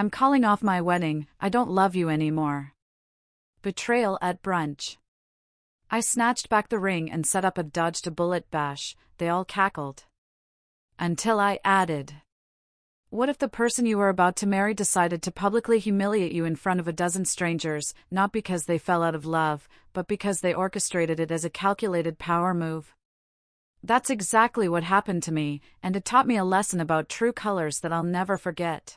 I'm calling off my wedding, I don't love you anymore. Betrayal at brunch. I snatched back the ring and set up a dodge to bullet bash. They all cackled. Until I added, what if the person you were about to marry decided to publicly humiliate you in front of a dozen strangers, not because they fell out of love, but because they orchestrated it as a calculated power move? That's exactly what happened to me, and it taught me a lesson about true colors that I'll never forget.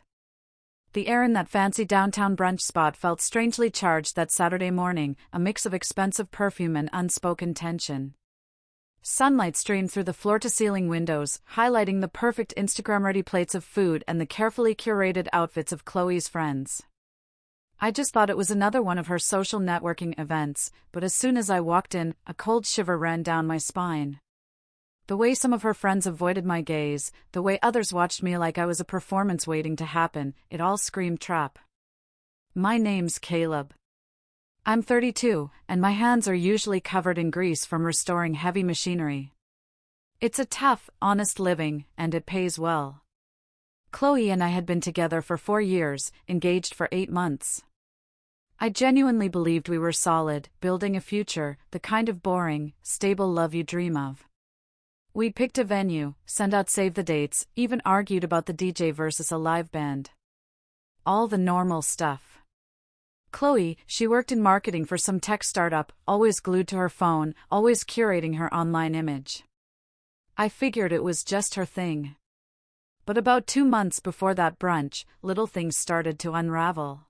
The air in that fancy downtown brunch spot felt strangely charged that Saturday morning, a mix of expensive perfume and unspoken tension. Sunlight streamed through the floor-to-ceiling windows, highlighting the perfect Instagram-ready plates of food and the carefully curated outfits of Chloe's friends. I just thought it was another one of her social networking events, but as soon as I walked in, a cold shiver ran down my spine. The way some of her friends avoided my gaze, the way others watched me like I was a performance waiting to happen, it all screamed trap. My name's Caleb. I'm 32, and my hands are usually covered in grease from restoring heavy machinery. It's a tough, honest living, and it pays well. Chloe and I had been together for 4 years, engaged for 8 months. I genuinely believed we were solid, building a future, the kind of boring, stable love you dream of. We'd picked a venue, sent out save the dates, even argued about the DJ versus a live band. All the normal stuff. Chloe, she worked in marketing for some tech startup, always glued to her phone, always curating her online image. I figured it was just her thing. But about 2 months before that brunch, little things started to unravel.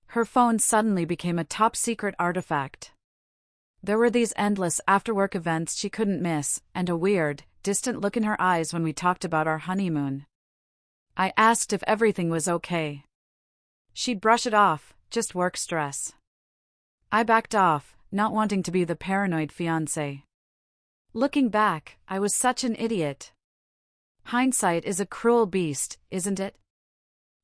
Her phone suddenly became a top-secret artifact. There were these endless after-work events she couldn't miss, and a weird, distant look in her eyes when we talked about our honeymoon. I asked if everything was okay. She'd brush it off, just work stress. I backed off, not wanting to be the paranoid fiancé. Looking back, I was such an idiot. Hindsight is a cruel beast, isn't it?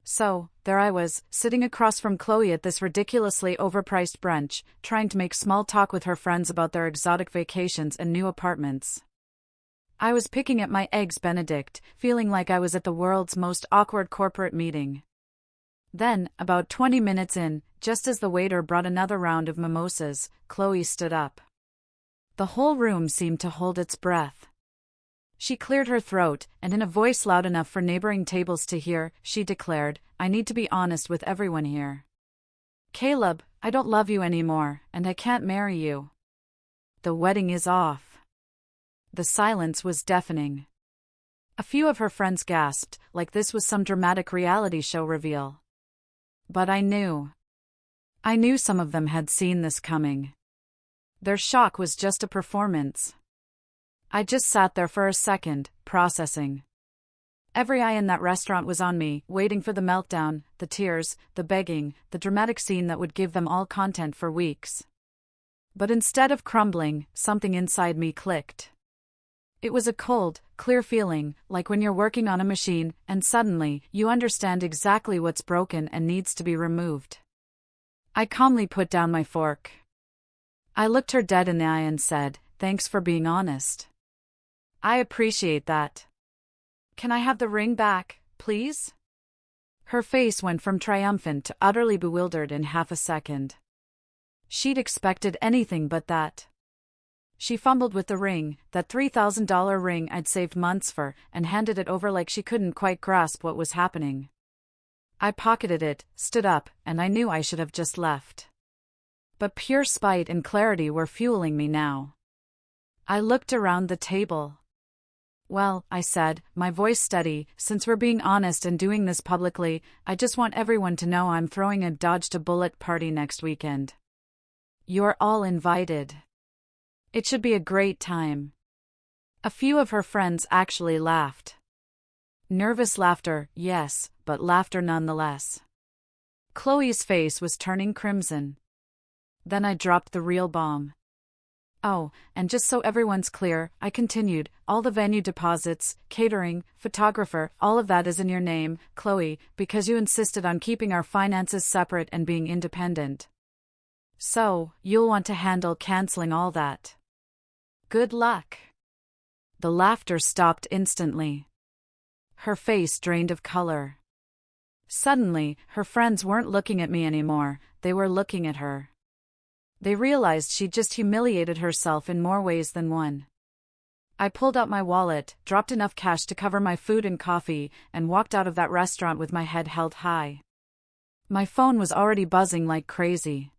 So, there I was, sitting across from Chloe at this ridiculously overpriced brunch, trying to make small talk with her friends about their exotic vacations and new apartments. I was picking at my eggs Benedict, feeling like I was at the world's most awkward corporate meeting. Then, about 20 minutes in, just as the waiter brought another round of mimosas, Chloe stood up. The whole room seemed to hold its breath. She cleared her throat, and in a voice loud enough for neighboring tables to hear, she declared, I need to be honest with everyone here. Caleb, I don't love you anymore, and I can't marry you. The wedding is off. The silence was deafening. A few of her friends gasped, like this was some dramatic reality show reveal. But I knew. I knew some of them had seen this coming. Their shock was just a performance. I just sat there for a second, processing. Every eye in that restaurant was on me, waiting for the meltdown, the tears, the begging, the dramatic scene that would give them all content for weeks. But instead of crumbling, something inside me clicked. It was a cold, clear feeling, like when you're working on a machine, and suddenly, you understand exactly what's broken and needs to be removed. I calmly put down my fork. I looked her dead in the eye and said, thanks for being honest. I appreciate that. Can I have the ring back, please? Her face went from triumphant to utterly bewildered in half a second. She'd expected anything but that. She fumbled with the ring, that $3,000 ring I'd saved months for, and handed it over like she couldn't quite grasp what was happening. I pocketed it, stood up, and I knew I should have just left. But pure spite and clarity were fueling me now. I looked around the table. Well, I said, my voice steady, since we're being honest and doing this publicly, I just want everyone to know I'm throwing a dodge-to-bullet party next weekend. You're all invited. It should be a great time. A few of her friends actually laughed. Nervous laughter, yes, but laughter nonetheless. Chloe's face was turning crimson. Then I dropped the real bomb. Oh, and just so everyone's clear, I continued, all the venue deposits, catering, photographer, all of that is in your name, Chloe, because you insisted on keeping our finances separate and being independent. So, you'll want to handle canceling all that. Good luck. The laughter stopped instantly. Her face drained of color. Suddenly, her friends weren't looking at me anymore, they were looking at her. They realized she'd just humiliated herself in more ways than one. I pulled out my wallet, dropped enough cash to cover my food and coffee, and walked out of that restaurant with my head held high. My phone was already buzzing like crazy.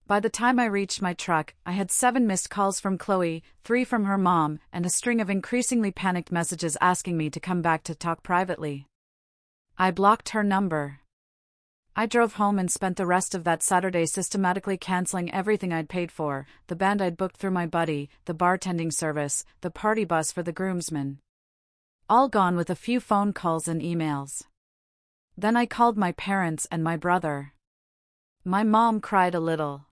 By the time I reached my truck, I had 7 missed calls from Chloe, 3 from her mom, and a string of increasingly panicked messages asking me to come back to talk privately. I blocked her number. I drove home and spent the rest of that Saturday systematically canceling everything I'd paid for, the band I'd booked through my buddy, the bartending service, the party bus for the groomsmen. All gone with a few phone calls and emails. Then I called my parents and my brother. My mom cried a little.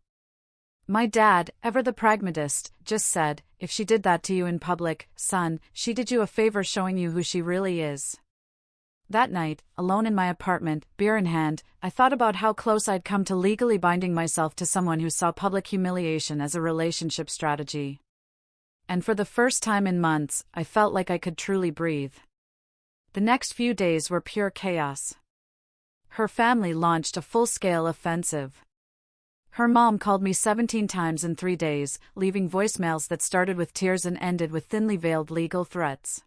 My dad, ever the pragmatist, just said, "If she did that to you in public, son, she did you a favor showing you who she really is." That night, alone in my apartment, beer in hand, I thought about how close I'd come to legally binding myself to someone who saw public humiliation as a relationship strategy. And for the first time in months, I felt like I could truly breathe. The next few days were pure chaos. Her family launched a full-scale offensive. Her mom called me 17 times in 3 days, leaving voicemails that started with tears and ended with thinly veiled legal threats.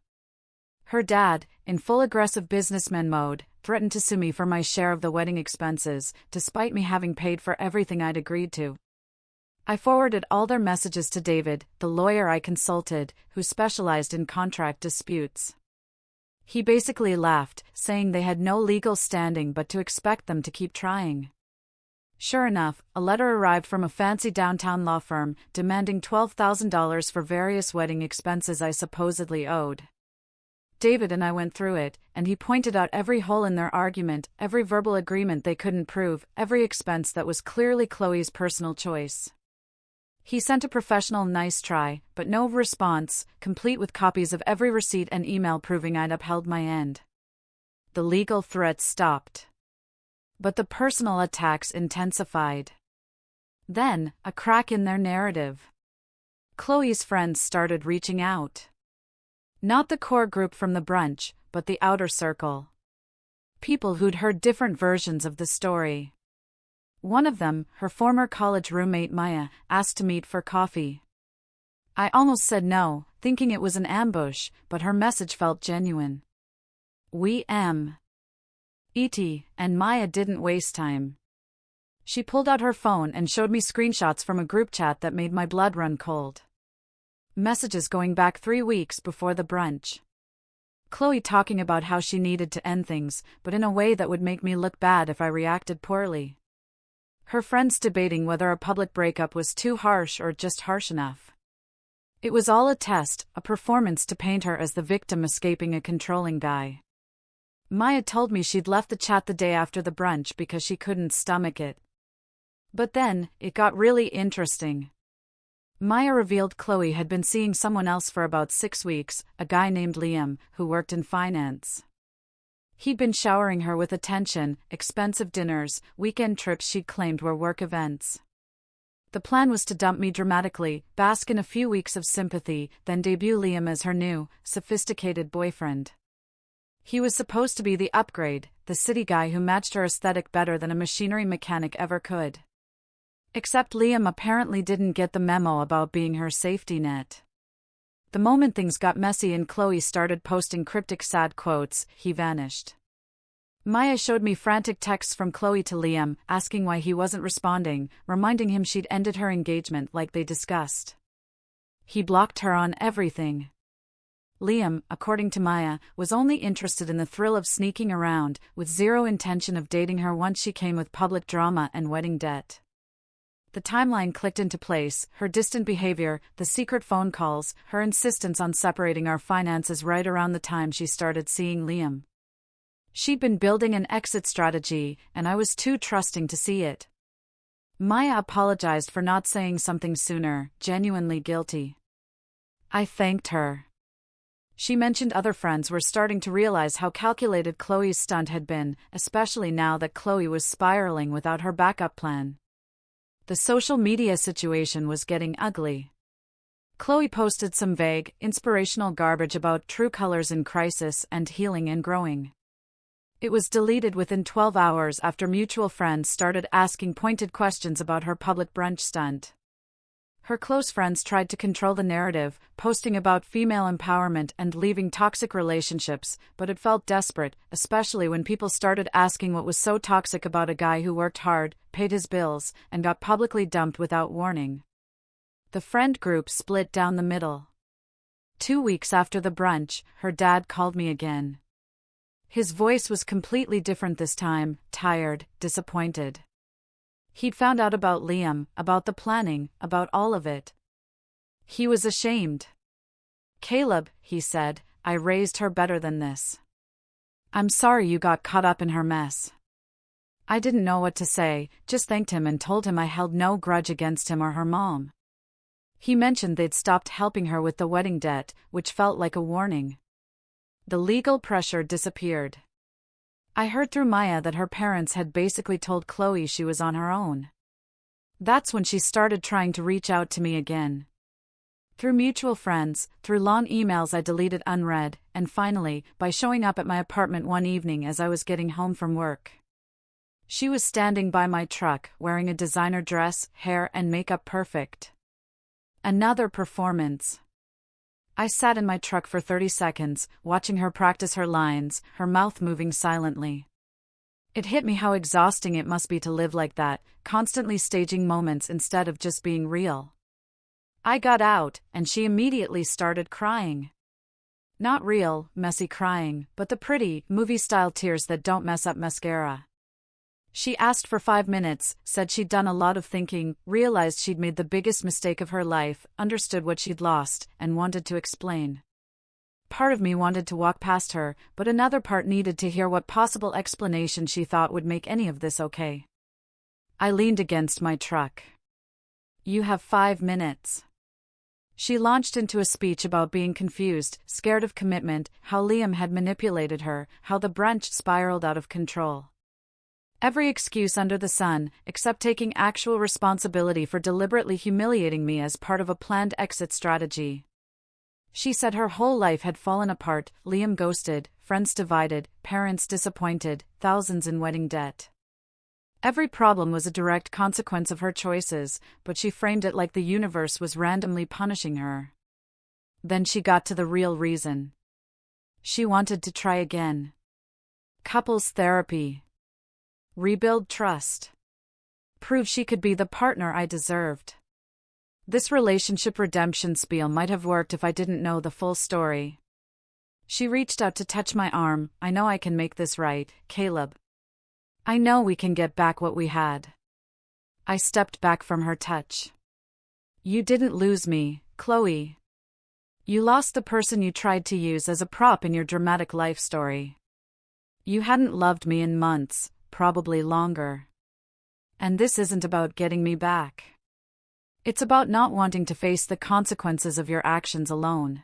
Her dad, in full aggressive businessman mode, threatened to sue me for my share of the wedding expenses, despite me having paid for everything I'd agreed to. I forwarded all their messages to David, the lawyer I consulted, who specialized in contract disputes. He basically laughed, saying they had no legal standing but to expect them to keep trying. Sure enough, a letter arrived from a fancy downtown law firm, demanding $12,000 for various wedding expenses I supposedly owed. David and I went through it, and he pointed out every hole in their argument, every verbal agreement they couldn't prove, every expense that was clearly Chloe's personal choice. He sent a professional nice try, but no response, complete with copies of every receipt and email proving I'd upheld my end. The legal threats stopped. But the personal attacks intensified. Then, a crack in their narrative. Chloe's friends started reaching out. Not the core group from the brunch, but the outer circle. People who'd heard different versions of the story. One of them, her former college roommate Maya, asked to meet for coffee. I almost said no, thinking it was an ambush, but her message felt genuine. We E.T., and Maya didn't waste time. She pulled out her phone and showed me screenshots from a group chat that made my blood run cold. Messages going back 3 weeks before the brunch. Chloe talking about how she needed to end things, but in a way that would make me look bad if I reacted poorly. Her friends debating whether a public breakup was too harsh or just harsh enough. It was all a test, a performance to paint her as the victim escaping a controlling guy. Maya told me she'd left the chat the day after the brunch because she couldn't stomach it. But then, it got really interesting. Maya revealed Chloe had been seeing someone else for about 6 weeks, a guy named Liam, who worked in finance. He'd been showering her with attention, expensive dinners, weekend trips she'd claimed were work events. The plan was to dump me dramatically, bask in a few weeks of sympathy, then debut Liam as her new, sophisticated boyfriend. He was supposed to be the upgrade, the city guy who matched her aesthetic better than a machinery mechanic ever could. Except Liam apparently didn't get the memo about being her safety net. The moment things got messy and Chloe started posting cryptic sad quotes, he vanished. Maya showed me frantic texts from Chloe to Liam, asking why he wasn't responding, reminding him she'd ended her engagement like they discussed. He blocked her on everything. Liam, according to Maya, was only interested in the thrill of sneaking around, with zero intention of dating her once she came with public drama and wedding debt. The timeline clicked into place, her distant behavior, the secret phone calls, her insistence on separating our finances right around the time she started seeing Liam. She'd been building an exit strategy, and I was too trusting to see it. Maya apologized for not saying something sooner, genuinely guilty. I thanked her. She mentioned other friends were starting to realize how calculated Chloe's stunt had been, especially now that Chloe was spiraling without her backup plan. The social media situation was getting ugly. Chloe posted some vague, inspirational garbage about true colors in crisis and healing and growing. It was deleted within 12 hours after mutual friends started asking pointed questions about her public brunch stunt. Her close friends tried to control the narrative, posting about female empowerment and leaving toxic relationships, but it felt desperate, especially when people started asking what was so toxic about a guy who worked hard, paid his bills, and got publicly dumped without warning. The friend group split down the middle. 2 weeks after the brunch, her dad called me again. His voice was completely different this time, tired, disappointed. He'd found out about Liam, about the planning, about all of it. He was ashamed. "Caleb," he said, "I raised her better than this. I'm sorry you got caught up in her mess." I didn't know what to say, just thanked him and told him I held no grudge against him or her mom. He mentioned they'd stopped helping her with the wedding debt, which felt like a warning. The legal pressure disappeared. I heard through Maya that her parents had basically told Chloe she was on her own. That's when she started trying to reach out to me again. Through mutual friends, through long emails I deleted unread, and finally, by showing up at my apartment one evening as I was getting home from work. She was standing by my truck, wearing a designer dress, hair and makeup perfect. Another performance. I sat in my truck for 30 seconds, watching her practice her lines, her mouth moving silently. It hit me how exhausting it must be to live like that, constantly staging moments instead of just being real. I got out, and she immediately started crying. Not real, messy crying, but the pretty, movie-style tears that don't mess up mascara. She asked for 5 minutes, said she'd done a lot of thinking, realized she'd made the biggest mistake of her life, understood what she'd lost, and wanted to explain. Part of me wanted to walk past her, but another part needed to hear what possible explanation she thought would make any of this okay. I leaned against my truck. "You have 5 minutes." She launched into a speech about being confused, scared of commitment, how Liam had manipulated her, how the brunch spiraled out of control. Every excuse under the sun, except taking actual responsibility for deliberately humiliating me as part of a planned exit strategy. She said her whole life had fallen apart, Liam ghosted, friends divided, parents disappointed, thousands in wedding debt. Every problem was a direct consequence of her choices, but she framed it like the universe was randomly punishing her. Then she got to the real reason. She wanted to try again. Couples therapy. Rebuild trust. Prove she could be the partner I deserved. This relationship redemption spiel might have worked if I didn't know the full story. She reached out to touch my arm. "I know I can make this right, Caleb. I know we can get back what we had." I stepped back from her touch. "You didn't lose me, Chloe. You lost the person you tried to use as a prop in your dramatic life story. You hadn't loved me in months, probably longer. And this isn't about getting me back. It's about not wanting to face the consequences of your actions alone."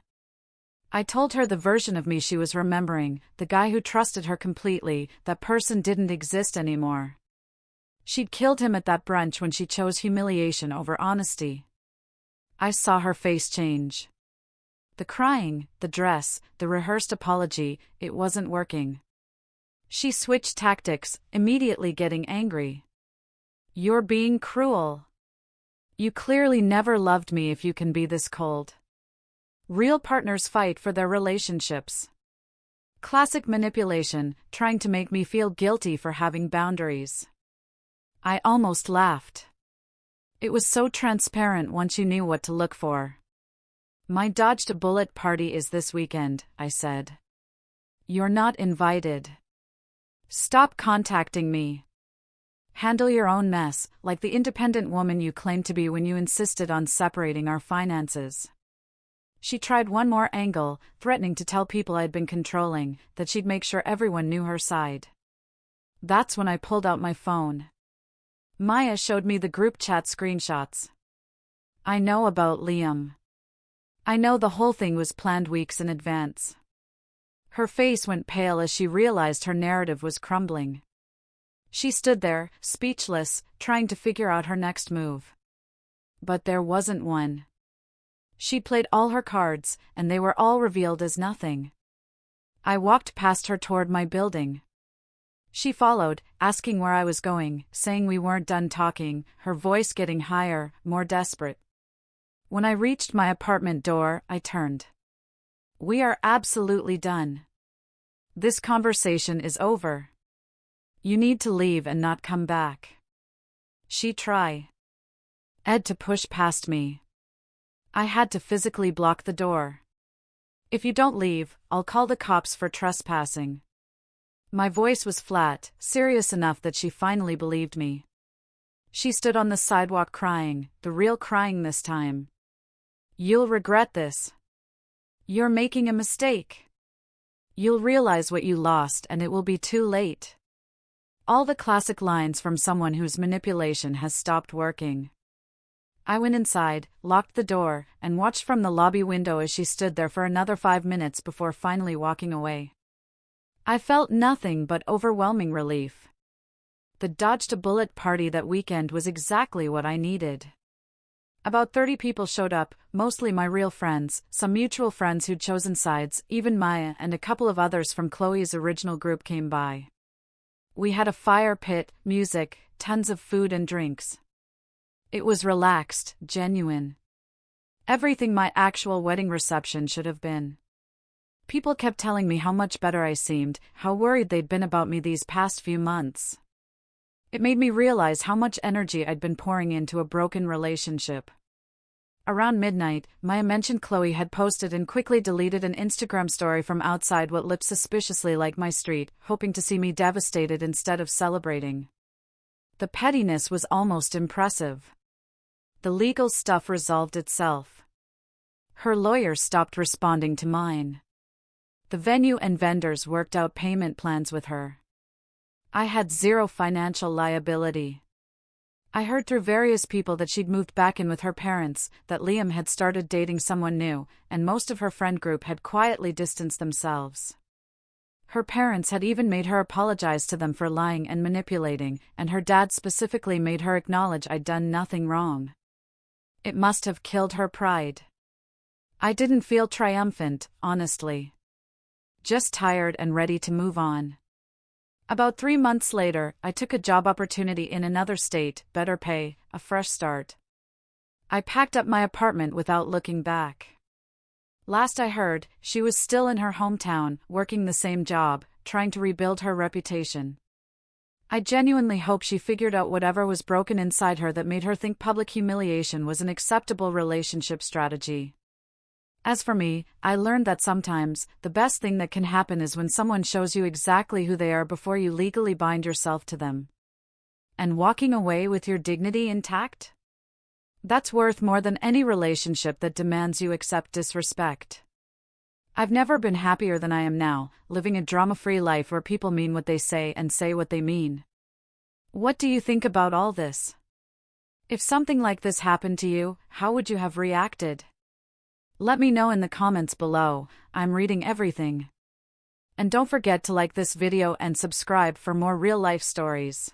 I told her the version of me she was remembering, the guy who trusted her completely, that person didn't exist anymore. She'd killed him at that brunch when she chose humiliation over honesty. I saw her face change. The crying, the dress, the rehearsed apology, it wasn't working. She switched tactics, immediately getting angry. "You're being cruel. You clearly never loved me if you can be this cold. Real partners fight for their relationships." Classic manipulation, trying to make me feel guilty for having boundaries. I almost laughed. It was so transparent once you knew what to look for. "My dodged a bullet party is this weekend," I said. "You're not invited. Stop contacting me. Handle your own mess, like the independent woman you claimed to be when you insisted on separating our finances." She tried one more angle, threatening to tell people I'd been controlling, that she'd make sure everyone knew her side. That's when I pulled out my phone. Maya showed me the group chat screenshots. "I know about Liam. I know the whole thing was planned weeks in advance." Her face went pale as she realized her narrative was crumbling. She stood there, speechless, trying to figure out her next move. But there wasn't one. She'd played all her cards, and they were all revealed as nothing. I walked past her toward my building. She followed, asking where I was going, saying we weren't done talking, her voice getting higher, more desperate. When I reached my apartment door, I turned. We are absolutely done. This conversation is over. You need to leave and not come back. She tried to push past me. I had to physically block the door. If you don't leave, I'll call the cops for trespassing. My voice was flat, serious enough that she finally believed me. She stood on the sidewalk crying, the real crying this time. You'll regret this. You're making a mistake. You'll realize what you lost and it will be too late. All the classic lines from someone whose manipulation has stopped working. I went inside, locked the door, and watched from the lobby window as she stood there for another 5 minutes before finally walking away. I felt nothing but overwhelming relief. The dodged a bullet party that weekend was exactly what I needed. About 30 people showed up, mostly my real friends, some mutual friends who'd chosen sides, even Maya and a couple of others from Chloe's original group came by. We had a fire pit, music, tons of food and drinks. It was relaxed, genuine. Everything my actual wedding reception should have been. People kept telling me how much better I seemed, how worried they'd been about me these past few months. It made me realize how much energy I'd been pouring into a broken relationship. Around midnight, Maya mentioned Chloe had posted and quickly deleted an Instagram story from outside what looked suspiciously like my street, hoping to see me devastated instead of celebrating. The pettiness was almost impressive. The legal stuff resolved itself. Her lawyer stopped responding to mine. The venue and vendors worked out payment plans with her. I had zero financial liability. I heard through various people that she'd moved back in with her parents, that Liam had started dating someone new, and most of her friend group had quietly distanced themselves. Her parents had even made her apologize to them for lying and manipulating, and her dad specifically made her acknowledge I'd done nothing wrong. It must have killed her pride. I didn't feel triumphant, honestly. Just tired and ready to move on. About 3 months later, I took a job opportunity in another state, better pay, a fresh start. I packed up my apartment without looking back. Last I heard, she was still in her hometown, working the same job, trying to rebuild her reputation. I genuinely hope she figured out whatever was broken inside her that made her think public humiliation was an acceptable relationship strategy. As for me, I learned that sometimes, the best thing that can happen is when someone shows you exactly who they are before you legally bind yourself to them. And walking away with your dignity intact? That's worth more than any relationship that demands you accept disrespect. I've never been happier than I am now, living a drama-free life where people mean what they say and say what they mean. What do you think about all this? If something like this happened to you, how would you have reacted? Let me know in the comments below. I'm reading everything. And don't forget to like this video and subscribe for more real-life stories.